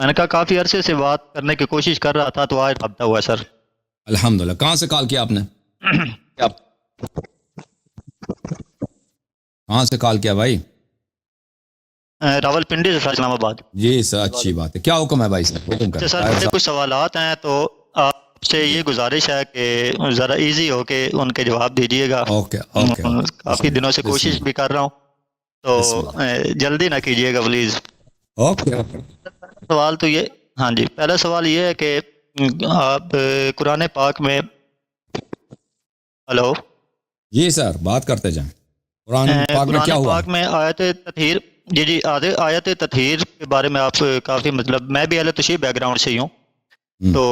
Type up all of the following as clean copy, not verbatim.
میں نے کہا کافی عرصے سے بات کرنے کی کوشش کر رہا تھا تو آج رابطہ ہوا ہے سر۔ الحمدللہ۔ کہاں سے کال کیا آپ نے؟ کہاں سے کال کیا بھائی؟ راول پنڈی سے سر، اسلام آباد۔ جی سر، اچھی بات ہے۔ کیا حکم ہے بھائی صاحب؟ حکم کریں۔ سر میرے کچھ سوالات ہیں تو آپ سے یہ گزارش ہے کہ ذرا ایزی ہو کے ان کے جواب دیجیے گا۔ Okay okay. کافی دنوں سے کوشش بھی کر رہا ہوں تو جلدی نہ کیجیے گا پلیز۔ اوکے۔ سوال تو یہ، ہاں جی، پہلا سوال یہ ہے کہ آپ قرآن پاک میں، ہلو جی سر بات کرتے جائیں۔ قرآن پاک میں کیا ہوا؟ پاک میں آیت تطہیر، جی آیت تطہیر کے بارے میں آپ کافی، مطلب میں بھی اہل تشیع بیک گراؤنڈ سے ہی ہوں، تو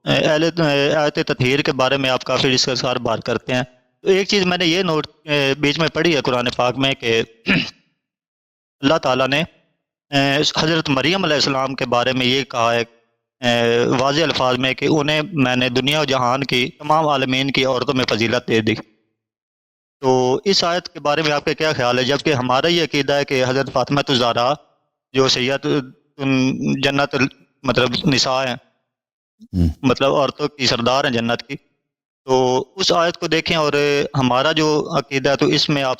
آیت تطہیر کے بارے میں آپ کافی ڈسکس ہر بار کرتے ہیں۔ تو ایک چیز میں نے یہ نوٹ بیچ میں پڑھی ہے قرآن پاک میں کہ اللہ تعالیٰ نے حضرت مریم علیہ السلام کے بارے میں یہ کہا ہے واضح الفاظ میں کہ انہیں میں نے دنیا و جہان کی تمام عالمین کی عورتوں میں فضیلت دے دی۔ تو اس آیت کے بارے میں آپ کا کیا خیال ہے؟ جبکہ ہمارا یہ عقیدہ ہے کہ حضرت فاطمہ الزہرا جو سید جنت مطلب نساء ہیں، مطلب عورتوں کی سردار ہیں جنت کی، تو اس آیت کو دیکھیں اور ہمارا جو عقیدہ ہے تو اس میں آپ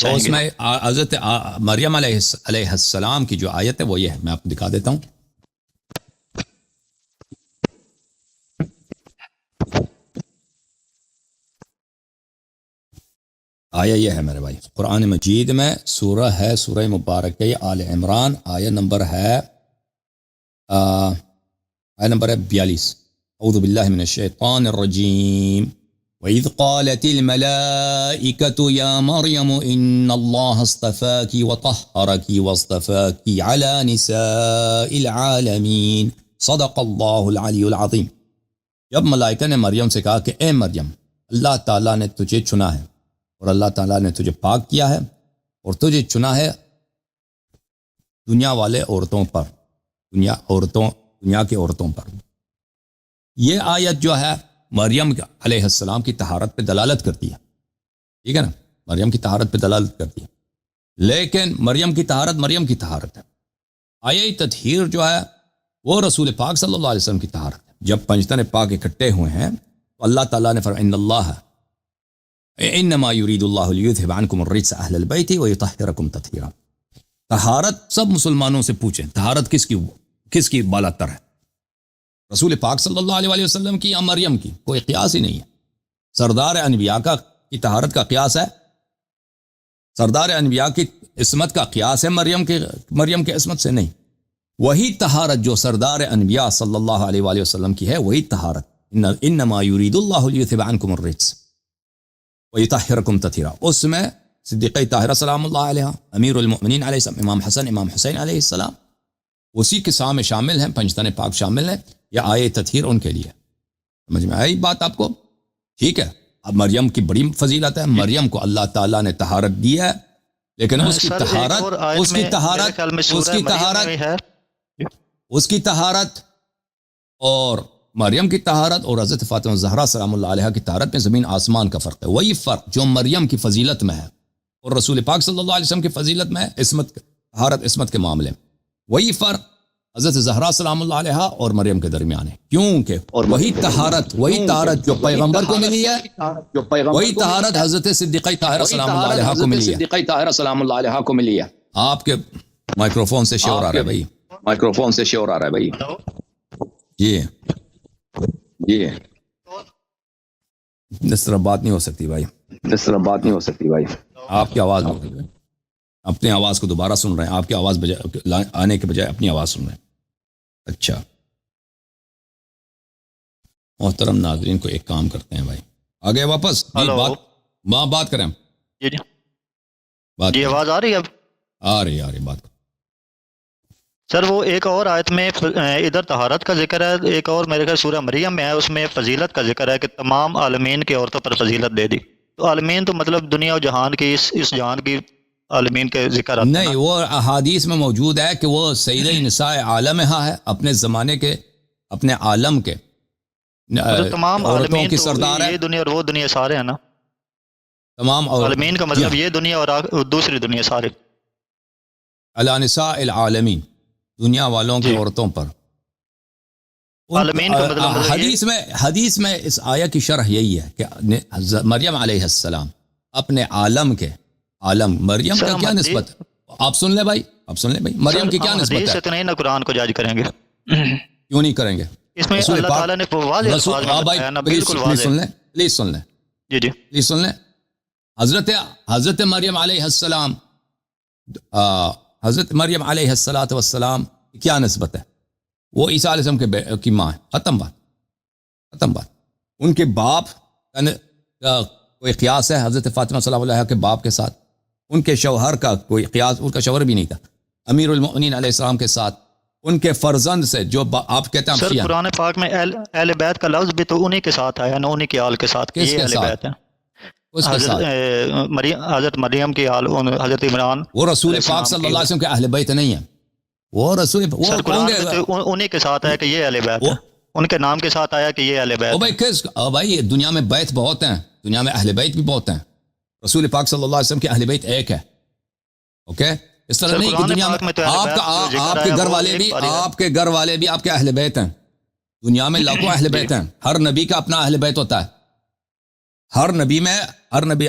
تو اس میں حضرت مریم علیہ السلام کی جو آیت ہے وہ یہ ہے، میں آپ کو دکھا دیتا ہوں۔ آیا یہ ہے میرے بھائی، قرآن مجید میں سورہ ہے، سورہ مبارکہ آل عمران، آیت نمبر ہے 42۔ اعوذ باللہ من الشیطان الرجیم۔ وَإِذْ قَالَتِ الْمَلَائِكَةُ يَا مَرْيَمُ إِنَّ اللَّهَ اصْطَفَاكِ وَطَهَّرَكِ وَاصْطَفَاكِ عَلَى نِسَاءِ الْعَالَمِينَ صدق اللہ العلی العظیم۔ جب ملائکہ نے مریم سے کہا کہ اے مریم، اللہ تعالیٰ نے تجھے چنا ہے اور اللہ تعالیٰ نے تجھے پاک کیا ہے اور تجھے چنا ہے دنیا والے عورتوں پر، دنیا کے عورتوں پر۔ یہ آیت جو ہے مریم علیہ السلام کی طہارت پہ دلالت کرتی ہے، ٹھیک ہے نا، مریم کی طہارت پہ دلالت کرتی ہے، لیکن مریم کی طہارت ہے۔ آیت تطہیر جو ہے وہ رسول پاک صلی اللہ علیہ وسلم کی طہارت ہے۔ جب پنجتن پاک اکٹھے ہوئے ہیں تو اللہ تعالیٰ نے فرمایا ان اللہ انما یرید اللہ لیذھب عنکم الرجس اہل البیت ویطہرکم تطہیرا۔ طہارت سب مسلمانوں سے پوچھیں، طہارت کس کی بالا تر ہے؟ رسول پاک صلی اللہ علیہ وسلم کی یا مریم کی؟ کوئی قیاس ہی نہیں ہے۔ سردار انبیاء کی طہارت کا قیاس ہے، سردار انبیاء کی عصمت کا قیاس ہے مریم کے عصمت سے نہیں۔ وہی طہارت جو سردار انبیاء صلی اللہ علیہ وسلم کی ہے وہی طہارت، انما یرید اللہ لیذھب عنکم الرجس ویطہرکم تطہیرا، اس میں صدیقہ طاہرہ سلام اللہ علیہ، امیر المؤمنین علیہ السلام، امام حسن امام حسین علیہ السلام اسی قصہ میں شامل ہیں، پنجتن پاک شامل ہیں، یا آیت تطہیر ان کے لیے۔ سمجھ میں آئی بات آپ کو؟ ٹھیک ہے۔ اب مریم کی بڑی فضیلت ہے، مریم کو اللہ تعالیٰ نے طہارت دی ہے، لیکن اس کی طہارت اور مریم کی طہارت اور حضرت فاطمہ الزہرا سلام اللہ علیہ کی طہارت میں زمین آسمان کا فرق ہے۔ وہی فرق جو مریم کی فضیلت میں ہے اور رسول پاک صلی اللہ علیہ وسلم کی فضیلت میں ہے، طہارت عصمت کے معاملے میں، وہی فرق حضرت زہرا سلام اللہ علیہ اور مریم کے درمیان ہے، کیونکہ وہی طہارت جو پیغمبر کو ملی ہے، وہی طہارت حضرت صدیقہ طاہرہ سلام اللہ علیہ کو ملی ہے۔ آپ کے مائکروفون سے شور آ رہا ہے بھائی، جی اس طرح بات نہیں ہو سکتی بھائی، آپ کی آواز اپنی آواز کو دوبارہ سن رہے ہیں، آپ کی آواز آنے کے بجائے اپنی آواز سن رہے ہیں۔ اچھا محترم ناظرین کو ایک کام کرتے ہیں بھائی، آگے واپس بات کریں، جی آواز آ رہی ہے؟ اب آ رہی بات سر وہ ایک اور آیت میں ادھر طہارت کا ذکر ہے، ایک اور میرے خیال سورہ مریم میں ہے، اس میں فضیلت کا ذکر ہے کہ تمام عالمین کی عورتوں پر فضیلت دے دی۔ تو عالمین تو مطلب دنیا و جہان کی، اس جہان کی عالمین کے ذکر آتا نہیں، وہ احادیث میں موجود ہے کہ وہ سید نساء عالمہ ہے، اپنے زمانے کے، اپنے عالم کے تمام عورتوں کی سردار ہے۔ یہ دنیا اور وہ دنیا سارے ہیں نا، تمام عالمین کا مطلب یہ دنیا اور دوسری دنیا سارے، علی نساء العالمین، دنیا والوں کی عورتوں پر. عالمین کا مطلب حدیث میں اس آیت کی شرح یہی ہے کہ مریم علیہ السلام اپنے عالم مریم کا کیا نسبت ہے؟ آپ سن لیں بھائی مریم کی کیا نسبت ہے؟ حدیث سے تو نہیں نا قرآن کو جج کریں گے. کیوں نہیں کریں گے؟ اس میں اللہ تعالیٰ نے واضح الفاظ میں بتایا نا، بالکل واضح. پلیز سن لیں جی پلیز سن لیں. حضرت مریم علیہ السلام حضرت مریم علیہ السلام کی کیا نسبت ہے؟ وہ عیسیٰ علیہ السلام کی ماں ہے. ختم بات. ان کے باپ کا کوئی قیاس ہے حضرت فاطمہ صلی اللہ علیہ کے باپ کے ساتھ؟ ان کے شوہر کا کوئی قیاس، ان کا شوہر بھی نہیں تھا امیر المؤمنین علیہ السلام کے ساتھ. ان کے فرزند سے جو آپ کہتے ہیں سر، قرآن پاک میں اہل بیت کا لفظ بھی تو انہی کے ساتھ آیا نا، انہی کے آل کے ساتھ. کس کے ساتھ؟ اس کے ساتھ حضرت مریم کی آل، حضرت عمران. وہ رسول پاک صلی اللہ علیہ وسلم کے اہل بیت نہیں ہیں. وہ رسول سر قرآن میں تو انہی کے ساتھ آیا کہ یہ اہل بیت ہے، ان کے نام کے ساتھ آیا کہ یہ اہل بیت ہے. بھائی دنیا میں بیت بہت ہیں، دنیا میں اہل بیت بھی بہت ہیں. رسول پاک صلی اللہ علیہ وسلم کے اہل بیت ایک ہے. اوکے، اس طرح نہیں کہ دنیا میں آپ کے گھر والے بھی آپ کے اہل بیت ہیں. دنیا میں لاکھوں اہل بیت ہیں. ہر نبی کا اپنا اہل بیت ہوتا ہے. ہر نبی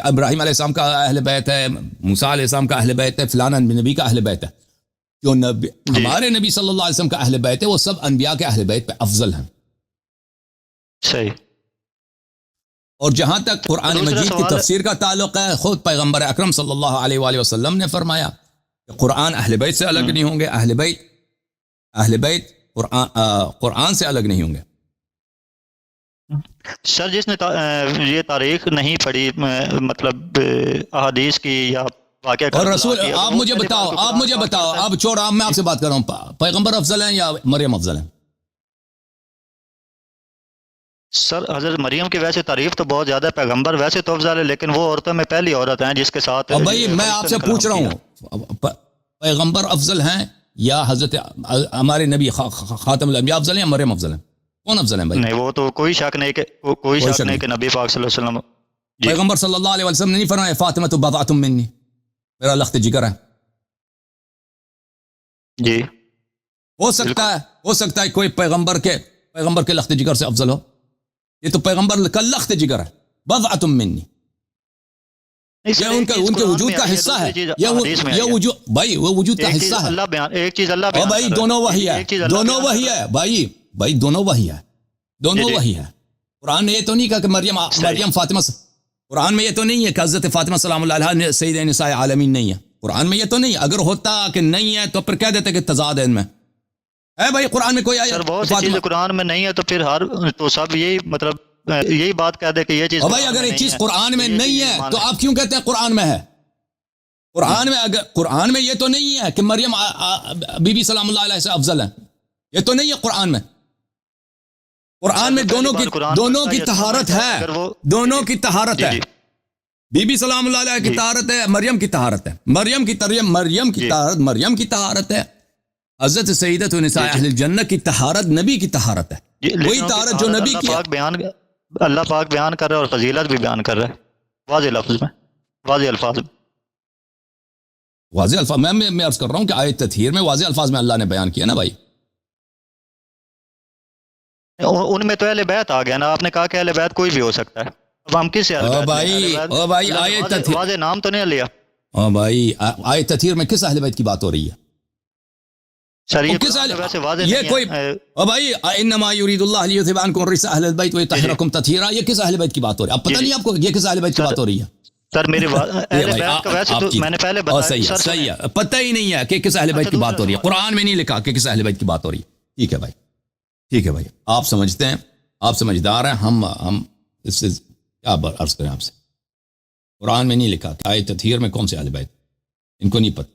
ابراہیم علیہ السلام کا اہل بیت ہے، موسیٰ علیہ السلام کا اہل بیت ہے، فلانا نبی کا اہل بیت ہے. جو ہمارے نبی صلی اللہ علیہ وسلم کا اہل بیت ہے وہ سب انبیاء کے اہل بیت پہ افضل ہیں. صحیح. اور جہاں تک قرآن مجید کی تفسیر کا تعلق ہے، خود پیغمبر اکرم صلی اللہ علیہ وآلہ وسلم نے فرمایا کہ قرآن اہل بیت سے الگ نہیں ہوں گے. اہل بیت قرآن سے الگ نہیں ہوں گے. سر جس نے یہ تاریخ نہیں پڑھی، مطلب احادیث کی یا واقعہ اور رسول، آپ مجھے بتاؤ اب چھوڑا، میں آپ سے بات کر رہا ہوں، پیغمبر افضل ہیں یا مریم افضل ہیں؟ سر حضرت مریم کی ویسے تعریف تو بہت زیادہ، پیغمبر ویسے تو افضل ہے، لیکن وہ عورتوں میں پہلی عورت ہیں جس کے ساتھ. بھائی میں آپ سے پوچھ رہا ہوں، پیغمبر افضل ہیں یا حضرت ہمارے نبی خاتم الانبیاء افضل ہیں یا مریم افضل ہیں؟ کون افضل ہیں بھائی؟ نہیں، وہ تو کوئی شک نہیں کہ نبی پاک صلی اللہ علیہ وسلم. پیغمبر صلی اللہ علیہ وسلم نے نہیں فرمایا فاطمہ تو بضعۃ منی، میرا لخت جگر ہے؟ جی ہو سکتا ہے کوئی پیغمبر کے لخت جگر سے افضل ہو. یہ تو پیغمبر کا لخت جگر ہے، بضعۃ منی. یہ ان کے وجود کا حصہ ہے. یہ وجود، بھائی وہ وجود کا حصہ ہے. ایک چیز اللہ بیان، بھائی دونوں وہی ہے. بھائی دونوں وہی ہے. قرآن میں یہ تو نہیں کہا کہ مریم فاطمہ، قرآن میں یہ تو نہیں ہے کہ حضرت فاطمہ سلام اللہ علیہ سید نساء عالمین نہیں ہے. قرآن میں یہ تو نہیں ہے. اگر ہوتا کہ نہیں ہے تو پھر کہہ دیتے کہ تضاد ہے ان میں. ہے بھائی قرآن میں کوئی آیا؟ بہت سی چیزیں قرآن میں نہیں ہے تو پھر تو سب یہی مطلب یہی بات کہہ دے کہ یہ چیز. بھائی اگر ایک چیز قرآن میں نہیں ہے تو آپ کیوں کہتے ہیں قرآن میں ہے؟ قرآن میں یہ تو نہیں ہے کہ مریم بی بی سلام اللہ علیہ سے افضل ہے. یہ تو نہیں ہے قرآن میں. قرآن میں دونوں کی طہارت ہے. دونوں کی طہارت ہے. بی بی سلام اللہ علیہ کی طہارت ہے، مریم کی طہارت ہے. مریم کی طہارت ہے. حضرت سیدۃ نساء اہل الجنہ کی طہارت نبی کی طہارت ہے. وہی طہارت جو نبی کی اللہ پاک بیان کر رہا ہے اور فضیلت بھی بیان کر رہا ہے واضح الفاظ میں عرض کر رہا ہوں کہ آیت تطہیر میں واضح الفاظ میں اللہ نے بیان کیا نا بھائی. ان میں تو اہل بیت آ گیا نا. آپ نے کہا کہ اہل بیت کوئی بھی ہو سکتا ہے. اب ہم کس بھائی آیت تطہیر، واضح نام تو نہیں لیا. بھائی آیت تطہیر میں کس اہل بیت کی بات ہو رہی ہے؟ یہ کوئی بھائی انما یرید اللہ لیذھب عنکم الرجس اہل البیت ویطہرکم تطہیرا، یہ کس اہل بیت کی بات ہو رہی ہے؟ اب پتہ نہیں آپ کو یہ کس اہل بیت کی بات ہو رہی ہے؟ سر میری اہل بیت کا ویسے تو میں نے پہلے بتایا. صحیح ہے، پتہ ہی نہیں ہے کہ کس اہل بیت کی بات ہو رہی ہے. قرآن میں نہیں لکھا کہ کس اہل بیت کی بات ہو رہی ہے. ٹھیک ہے بھائی آپ سمجھتے ہیں، آپ سمجھدار ہیں. ہم اس سے کیا عرض کریں آپ سے؟ قرآن میں نہیں لکھا کہ آیت تطہیر میں کون سے اہل بیت، ان کو نہیں پتہ.